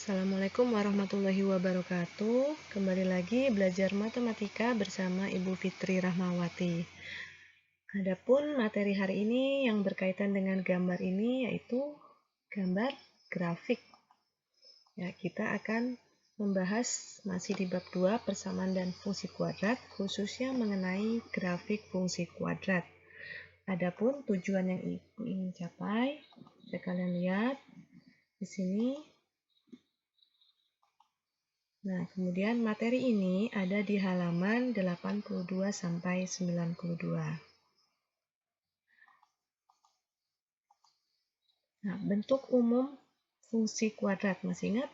Assalamualaikum warahmatullahi wabarakatuh. Kembali lagi belajar matematika bersama Ibu Fitri Rahmawati. Adapun materi hari ini yang berkaitan dengan gambar ini yaitu gambar grafik. Ya, kita akan membahas masih di bab 2 persamaan dan fungsi kuadrat, khususnya mengenai grafik fungsi kuadrat. Adapun tujuan yang ingin capai, kalian lihat di sini. Nah, kemudian materi ini ada di halaman 82 sampai 92. Nah, bentuk umum fungsi kuadrat masih ingat?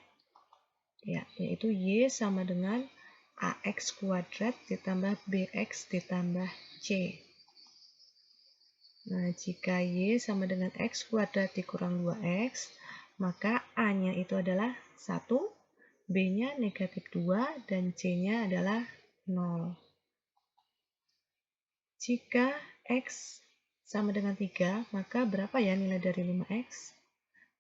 Ya, yaitu Y sama dengan AX kuadrat ditambah BX ditambah C. Nah, jika Y sama dengan X kuadrat dikurang 2X, maka A-nya itu adalah 1, B-nya negatif 2, dan C-nya adalah 0. Jika X sama dengan 3, maka berapa ya nilai dari 5X?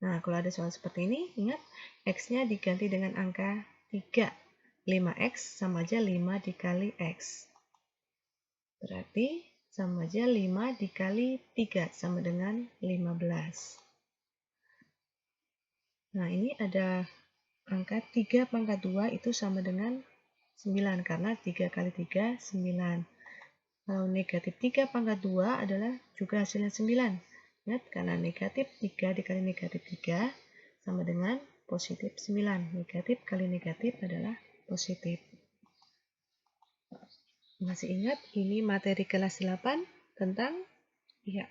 Nah, kalau ada soal seperti ini, ingat X-nya diganti dengan angka 3. 5X sama aja 5 dikali X. Berarti sama aja 5 dikali 3 sama dengan 15. Nah, ini ada angka 3 pangkat 2 itu sama dengan 9, karena 3 kali 3, 9. Kalau negatif 3 pangkat 2 adalah juga hasilnya 9. Ingat, karena negatif 3 dikali negatif 3 sama dengan positif 9. Negatif kali negatif adalah positif. Masih ingat, ini materi kelas 8 tentang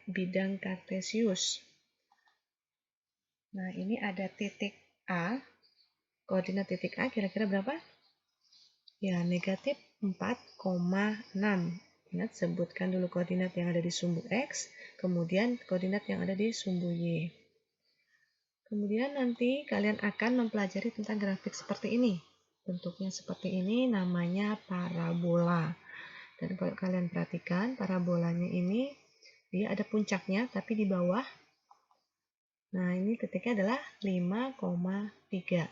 bidang kartesius. Nah, ini ada titik A. Koordinat titik A kira-kira berapa? Ya, negatif 4,6. Ingat, sebutkan dulu koordinat yang ada di sumbu X, kemudian koordinat yang ada di sumbu Y. Kemudian nanti kalian akan mempelajari tentang grafik seperti ini. Bentuknya seperti ini, namanya parabola. Dan kalau kalian perhatikan, parabolanya ini, dia ada puncaknya, tapi di bawah. Nah, ini titiknya adalah 5,3.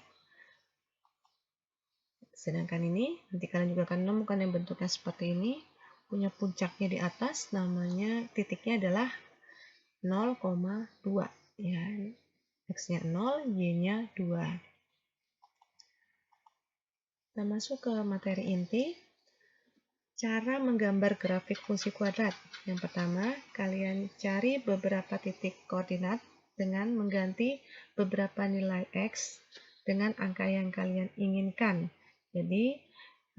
Sedangkan ini, nanti kalian juga akan menemukan yang bentuknya seperti ini, punya puncaknya di atas, namanya titiknya adalah 0,2. Ya, X-nya 0, Y-nya 2. Kita masuk ke materi inti. Cara menggambar grafik fungsi kuadrat. Yang pertama, kalian cari beberapa titik koordinat dengan mengganti beberapa nilai X dengan angka yang kalian inginkan. Jadi,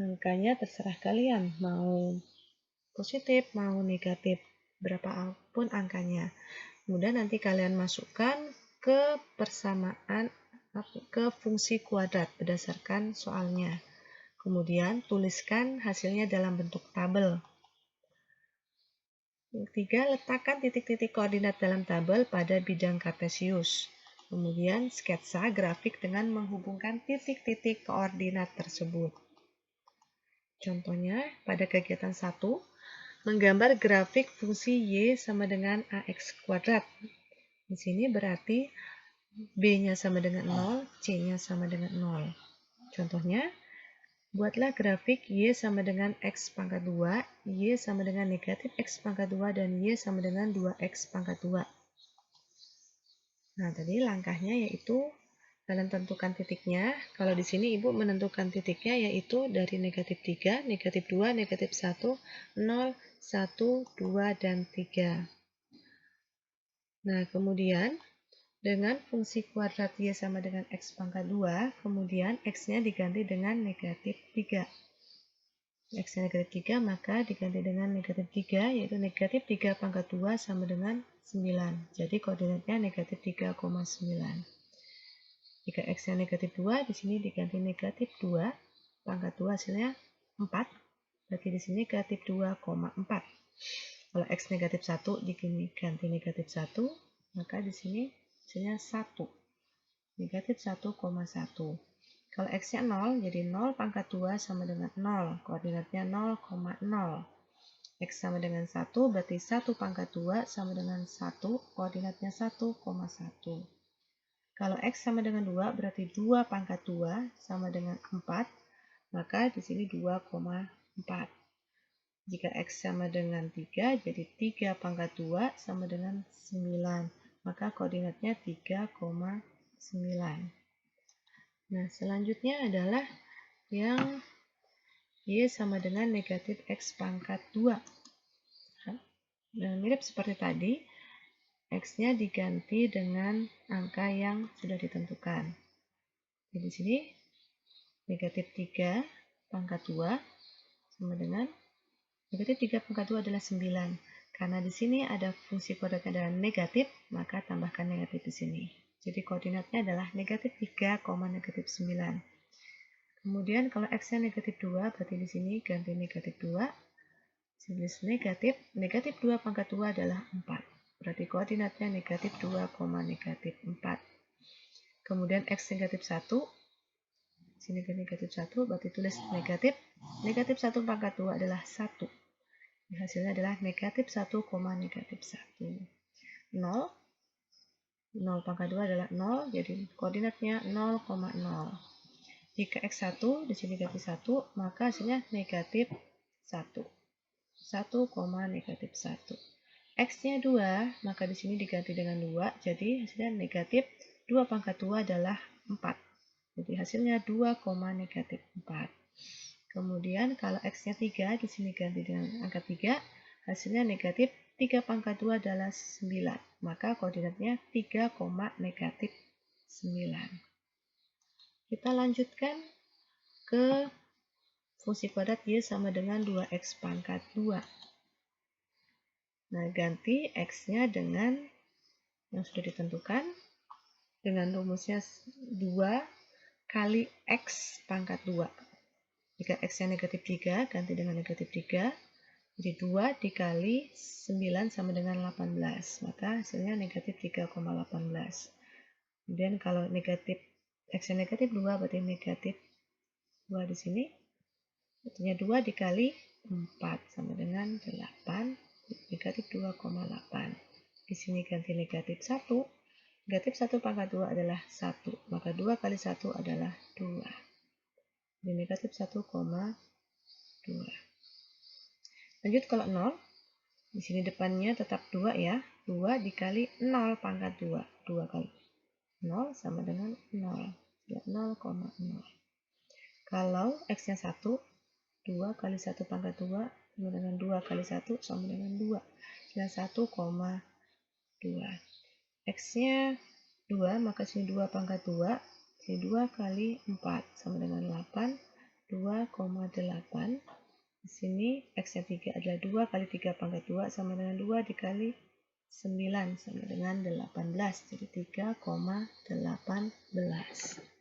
angkanya terserah kalian, mau positif, mau negatif, berapapun angkanya. Kemudian nanti kalian masukkan ke persamaan, ke fungsi kuadrat berdasarkan soalnya. Kemudian tuliskan hasilnya dalam bentuk tabel. Yang ketiga, letakkan titik-titik koordinat dalam tabel pada bidang kartesius. Kemudian sketsa grafik dengan menghubungkan titik-titik koordinat tersebut. Contohnya, pada kegiatan 1, menggambar grafik fungsi Y sama dengan AX kuadrat. Di sini berarti B-nya sama dengan 0, C-nya sama dengan 0. Contohnya, buatlah grafik Y sama dengan X pangkat 2, Y sama dengan negatif X pangkat 2, dan Y sama dengan 2X pangkat 2. Nah, tadi langkahnya yaitu kalian tentukan titiknya. Kalau di sini Ibu menentukan titiknya yaitu dari negatif 3, negatif 2, negatif 1, 0, 1, 2, dan 3. Nah, kemudian dengan fungsi kuadrat Y sama dengan X pangkat 2, kemudian X-nya diganti dengan negatif 3. X-nya negatif 3, maka diganti dengan negatif 3, yaitu negatif 3 pangkat 2 sama dengan 9. Jadi koordinatnya negatif 3,9. Jika X-nya negatif 2, di sini diganti negatif 2, pangkat 2 hasilnya 4. Berarti di sini negatif 2,4. Kalau X negatif 1 diganti negatif 1, maka di sini hasilnya 1. Negatif 1,1. Kalau X-nya 0, jadi 0 pangkat 2 sama dengan 0. Koordinatnya 0,0. X sama dengan 1, berarti 1 pangkat 2 sama dengan 1. Koordinatnya 1,1. Kalau X sama dengan 2, berarti 2 pangkat 2 sama dengan 4, maka di sini 2,4. Jika X sama dengan 3, jadi 3 pangkat 2 sama dengan 9. Maka koordinatnya 3,9. Nah, selanjutnya adalah yang Y sama dengan negatif X pangkat 2. Nah, mirip seperti tadi, X-nya diganti dengan angka yang sudah ditentukan. Jadi di sini negatif 3 pangkat 2 sama dengan negatif 3 pangkat 2 adalah 9. Karena di sini ada fungsi kuadratnya adalah negatif, maka tambahkan negatif di sini. Jadi koordinatnya adalah negatif 3, negatif 9. Kemudian kalau X-nya negatif 2, berarti di sini ganti negatif 2. Jenis negatif 2 pangkat 2 adalah 4. Berarti koordinatnya negatif 2, negatif 4. Kemudian X negatif 1. Sini ke negatif 1, berarti tulis negatif. Negatif 1 pangkat 2 adalah 1. Hasilnya adalah negatif 1, negatif 1. 0. 0 pangkat 2 adalah 0, jadi koordinatnya 0,0. Jika X1 di sini ganti 1, maka hasilnya negatif 1. 1, negatif 1. X-nya 2, maka di sini diganti dengan 2, jadi hasilnya negatif 2 pangkat 2 adalah 4. Jadi hasilnya 2, negatif 4. Kemudian kalau X-nya 3, di sini ganti dengan angka 3, hasilnya negatif 3 pangkat 2 adalah 9. Maka koordinatnya 3, negatif 9. Kita lanjutkan ke fungsi kuadrat Y sama dengan 2X pangkat 2. Nah, ganti X-nya dengan yang sudah ditentukan dengan rumusnya 2 kali X pangkat 2. Jika X-nya negatif 3, ganti dengan negatif 3. Jadi 2 dikali 9 sama dengan 18. Maka hasilnya negatif 3,18. Kemudian kalau negatif X-nya negatif 2, berarti negatif 2 di sini. Artinya 2 dikali 4 sama dengan 8. Negatif 2,8. Di sini ganti negatif 1. Negatif 1 pangkat 2 adalah 1. Maka 2 kali 1 adalah 2. Jadi negatif 1,2. Lanjut kalau 0. Di sini depannya tetap 2 ya. 2 dikali 0 pangkat 2. 2 kali 0 sama dengan 0. 0,0. Kalau X-nya 1, 2 kali 1 pangkat 2 sama dengan 2 kali 1 sama dengan 2. Hasilnya 1,2. X-nya 2, maka sini 2 pangkat 2. Jadi 2 kali 4 sama dengan 8. 2,8. Di sini X-nya 3 adalah 2 kali 3 pangkat 2 sama dengan 2 dikali 9 sama dengan 18. Jadi 3,18.